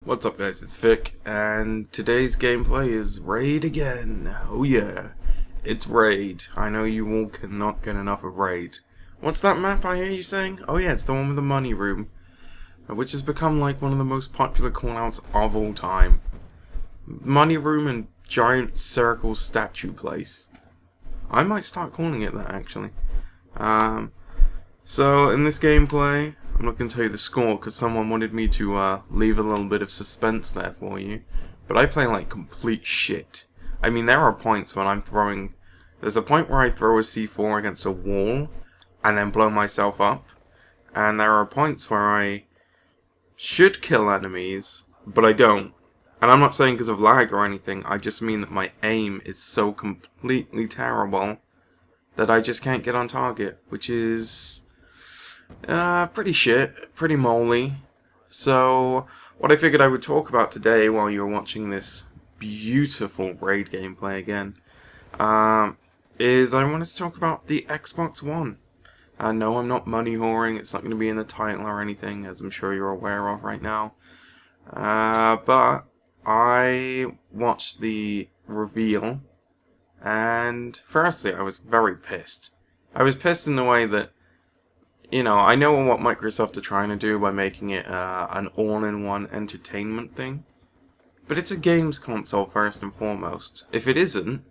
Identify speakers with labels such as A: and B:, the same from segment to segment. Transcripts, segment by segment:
A: What's up guys, it's Vic, and today's gameplay is Raid again. Oh yeah, it's Raid. I know you all cannot get enough of Raid. What's that map I hear you saying? Oh yeah, it's the one with the money room, which has become like one of the most popular callouts of all time. Money room and giant circle statue place. I might start calling it that actually. So in this gameplay, I'm not going to tell you the score because someone wanted me to leave a little bit of suspense there for you. But I play like complete shit. I mean, there are points when I'm throwing... There's a point where I throw a C4 against a wall and then blow myself up. And there are points where I should kill enemies, but I don't. And I'm not saying because of lag or anything, I just mean that my aim is so completely terrible that I just can't get on target, which is... pretty shit, pretty moley. So, what I figured I would talk about today while you're watching this beautiful Raid gameplay again, is I wanted to talk about the Xbox One. No, I'm not money whoring, it's not going to be in the title or anything, as I'm sure you're aware of right now. But I watched the reveal, and firstly, I was very pissed. I was pissed in the way that, you know, I know what Microsoft are trying to do by making it an all-in-one entertainment thing. But it's a games console first and foremost. If it isn't,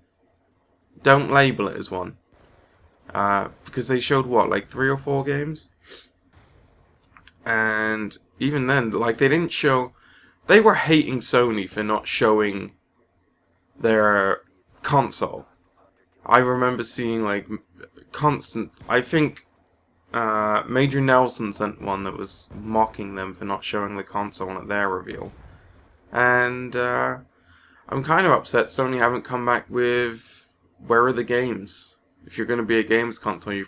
A: don't label it as one. Because they showed, what, like 3 or 4 games? And even then, like, they didn't show... They were hating Sony for not showing their console. I remember seeing, like, constant... I think... Major Nelson sent one that was mocking them for not showing the console at their reveal. And I'm kind of upset Sony haven't come back with where are the games? If you're going to be a games console, you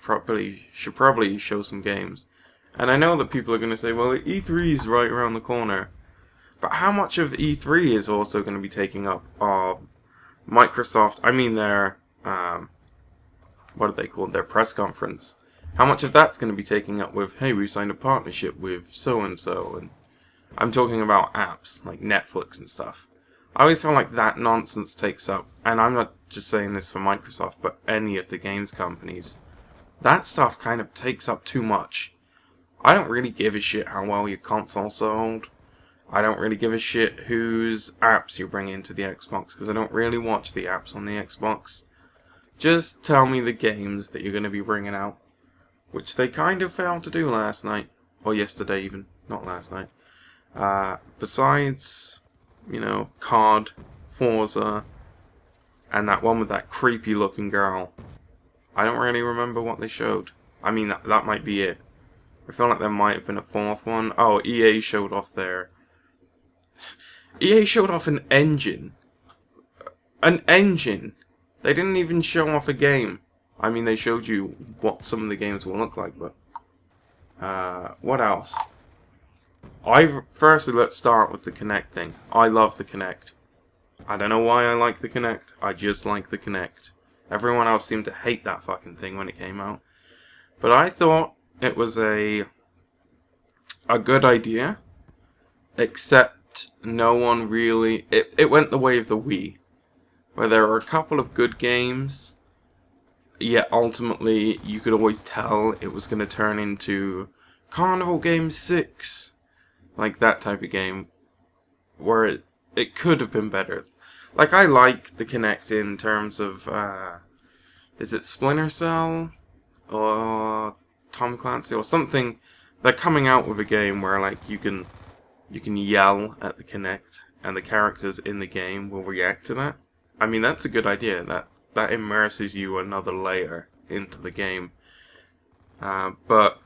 A: should probably show some games. And I know that people are going to say, well, E3 is right around the corner. But how much of E3 is also going to be taking up of Microsoft, I mean their, what are they called, their press conference? How much of that's going to be taking up with, hey, we signed a partnership with so-and-so, and I'm talking about apps, like Netflix and stuff. I always feel like that nonsense takes up, and I'm not just saying this for Microsoft, but any of the games companies. That stuff kind of takes up too much. I don't really give a shit how well your console sold. I don't really give a shit whose apps you bring into the Xbox, because I don't really watch the apps on the Xbox. Just tell me the games that you're going to be bringing out. Which they kind of failed to do last night. Or yesterday even. Not last night. Besides, you know, COD, Forza, and that one with that creepy looking girl. I don't really remember what they showed. I mean, that might be it. I feel like there might have been a 4th one. Oh, EA showed off their... EA showed off an engine. An engine! They didn't even show off a game. I mean, they showed you what some of the games will look like, but... what else? Firstly, let's start with the Kinect thing. I love the Kinect. I don't know why I like the Kinect, I just like the Kinect. Everyone else seemed to hate that fucking thing when it came out. But I thought it was a good idea, except no one really... It went the way of the Wii, where there were a couple of good games... Yet ultimately, you could always tell it was going to turn into Carnival Game 6. Like that type of game. Where it could have been better. Like, I like the Kinect in terms of, is it Splinter Cell? Or Tom Clancy? Or something. They're coming out with a game where, like, you can yell at the Kinect. And the characters in the game will react to that. I mean, that's a good idea. That immerses you another layer into the game. But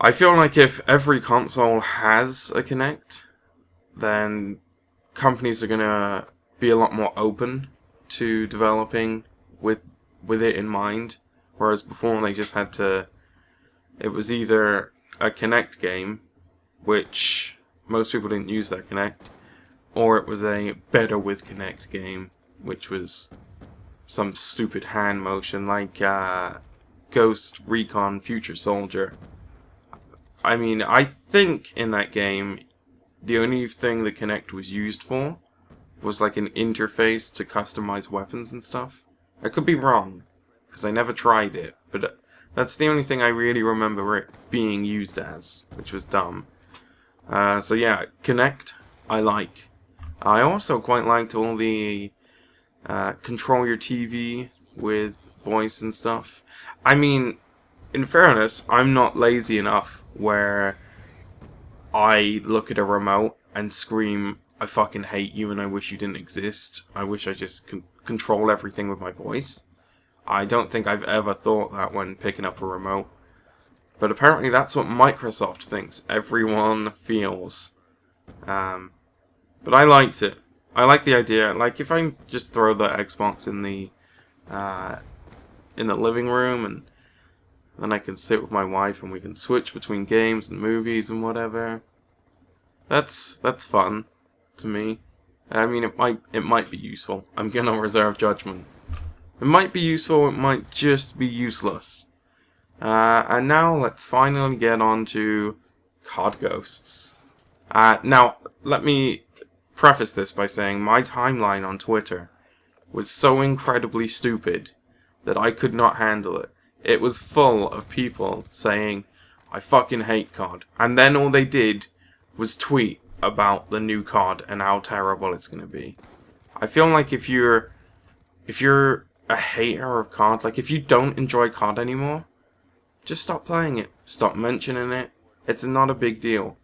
A: I feel like if every console has a Kinect, then companies are going to be a lot more open to developing with it in mind. Whereas before they just had to... It was either a Kinect game, which most people didn't use that Kinect, or it was a better with Kinect game, which was... some stupid hand motion like Ghost Recon Future Soldier. I mean, I think in that game the only thing the Kinect was used for was like an interface to customize weapons and stuff. I could be wrong, because I never tried it, but that's the only thing I really remember it being used as, which was dumb. So yeah, Kinect, I like. I also quite liked all the control your TV with voice and stuff. I mean, in fairness, I'm not lazy enough where I look at a remote and scream, I fucking hate you and I wish you didn't exist. I wish I just control everything with my voice. I don't think I've ever thought that when picking up a remote. But apparently that's what Microsoft thinks everyone feels. But I liked it. I like the idea. Like, if I just throw the Xbox in the living room, and then I can sit with my wife and we can switch between games and movies and whatever. That's fun to me. I mean, it might be useful. I'm gonna reserve judgment. It might be useful. It might just be useless. And now let's finally get on to COD Ghosts. Now, let me preface this by saying my timeline on Twitter was so incredibly stupid that I could not handle it. It was full of people saying, I fucking hate COD. And then all they did was tweet about the new COD and how terrible it's going to be. I feel like if you're a hater of COD, like if you don't enjoy COD anymore, just stop playing it. Stop mentioning it. It's not a big deal.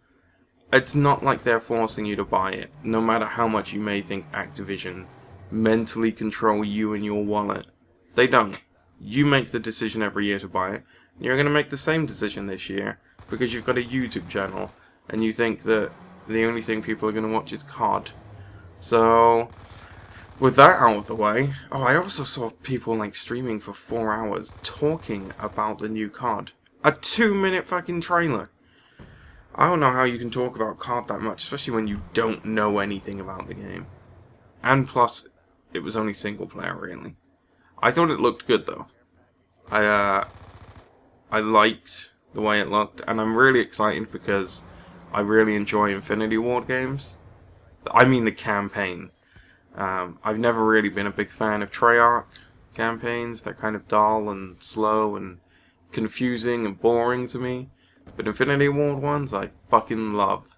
A: It's not like they're forcing you to buy it, no matter how much you may think Activision mentally control you and your wallet. They don't. You make the decision every year to buy it. You're going to make the same decision this year because you've got a YouTube channel and you think that the only thing people are going to watch is COD. So, with that out of the way, I also saw people like streaming for 4 hours talking about the new COD. A 2-minute fucking trailer. I don't know how you can talk about COD that much, especially when you don't know anything about the game. And plus, it was only single player, really. I thought it looked good, though. I liked the way it looked, and I'm really excited because I really enjoy Infinity Ward games. I mean the campaign. I've never really been a big fan of Treyarch campaigns. They're kind of dull and slow and confusing and boring to me. But Infinity Ward ones, I fucking love.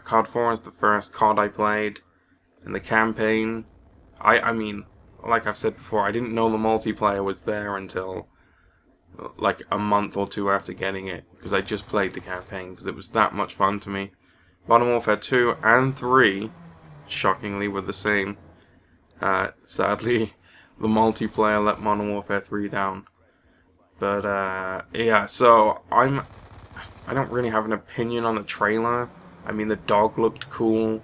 A: COD 4 is the first COD I played. And the campaign, I mean, like I've said before, I didn't know the multiplayer was there until like a month or two after getting it. Because I just played the campaign, because it was that much fun to me. Modern Warfare 2 and 3, shockingly, were the same. Sadly, the multiplayer let Modern Warfare 3 down. But, yeah, so I don't really have an opinion on the trailer. I mean, the dog looked cool.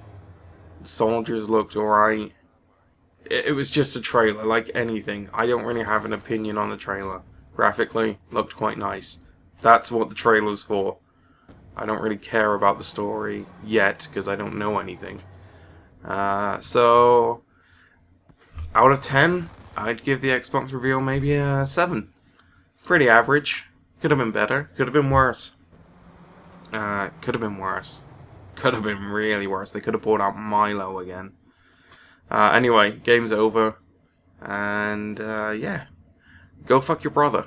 A: The soldiers looked alright. It was just a trailer, like anything. I don't really have an opinion on the trailer. Graphically, looked quite nice. That's what the trailer's for. I don't really care about the story yet, because I don't know anything. So, out of 10, I'd give the Xbox reveal maybe a 7. Pretty average. Could have been better. Could have been worse. Could have been worse. Could have been really worse. They could have pulled out Milo again. Anyway, game's over. And, yeah. Go fuck your brother.